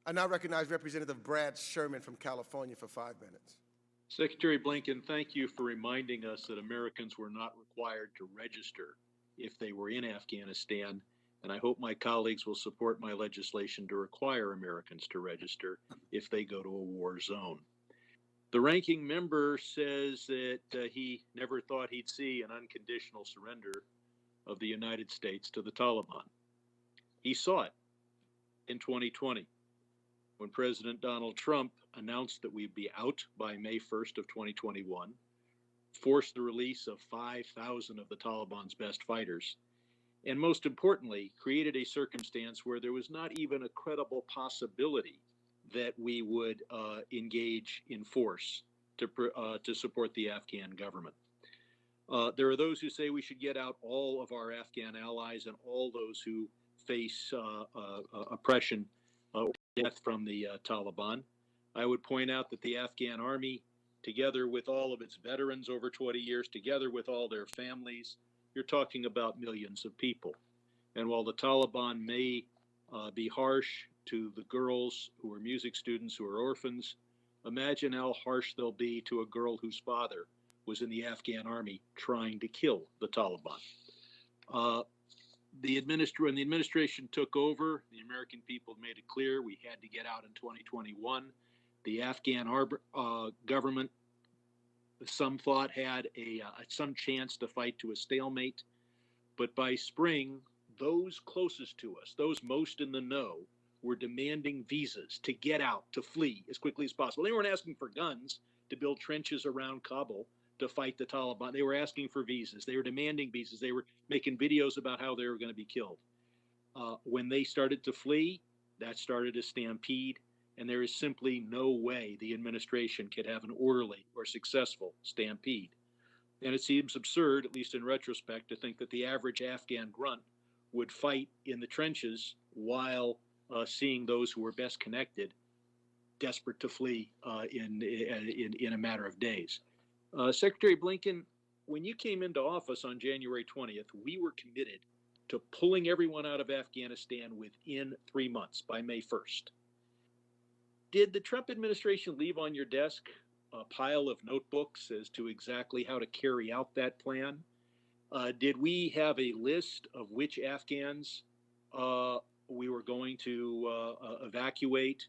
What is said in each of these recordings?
I now recognize Representative Brad Sherman from California for 5 minutes. Secretary Blinken, thank you for reminding us that Americans were not required to register if they were in Afghanistan, and I hope my colleagues will support my legislation to require Americans to register if they go to a war zone. The ranking member says that he never thought he'd see an unconditional surrender of the United States to the Taliban. He saw it in 2020 when President Donald Trump announced that we'd be out by May 1st of 2021, forced the release of 5,000 of the Taliban's best fighters, and most importantly, created a circumstance where there was not even a credible possibility that we would engage in force to support the Afghan government. There are those who say we should get out all of our Afghan allies and all those who face oppression or death from the Taliban. I would point out that the Afghan army, together with all of its veterans over 20 years, together with all their families, you're talking about millions of people. And while the Taliban may be harsh to the girls who are music students who are orphans, imagine how harsh they'll be to a girl whose father was in the Afghan army trying to kill the Taliban. When the administration took over, the American people made it clear we had to get out in 2021. The Afghan government, some thought, had some chance to fight to a stalemate. But by spring, those closest to us, those most in the know, were demanding visas to get out, to flee as quickly as possible. They weren't asking for guns to build trenches around Kabul to fight the Taliban. They were asking for visas. They were demanding visas. They were making videos about how they were going to be killed. When they started to flee, that started a stampede, and there is simply no way the administration could have an orderly or successful stampede. And it seems absurd, at least in retrospect, to think that the average Afghan grunt would fight in the trenches while seeing those who were best connected desperate to flee in a matter of days. Secretary Blinken, when you came into office on January 20th, we were committed to pulling everyone out of Afghanistan within 3 months, by May 1st. Did the Trump administration leave on your desk a pile of notebooks as to exactly how to carry out that plan? Did we have a list of which Afghans we were going to evacuate?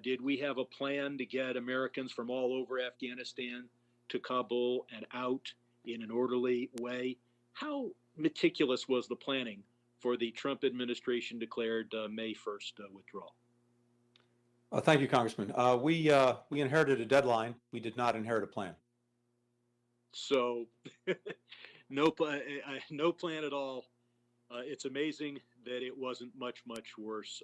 Did we have a plan to get Americans from all over Afghanistan to Kabul and out in an orderly way? How meticulous was the planning for the Trump administration declared May 1st withdrawal? Thank you, Congressman. We inherited a deadline. We did not inherit a plan. So no plan at all. It's amazing that it wasn't much worse.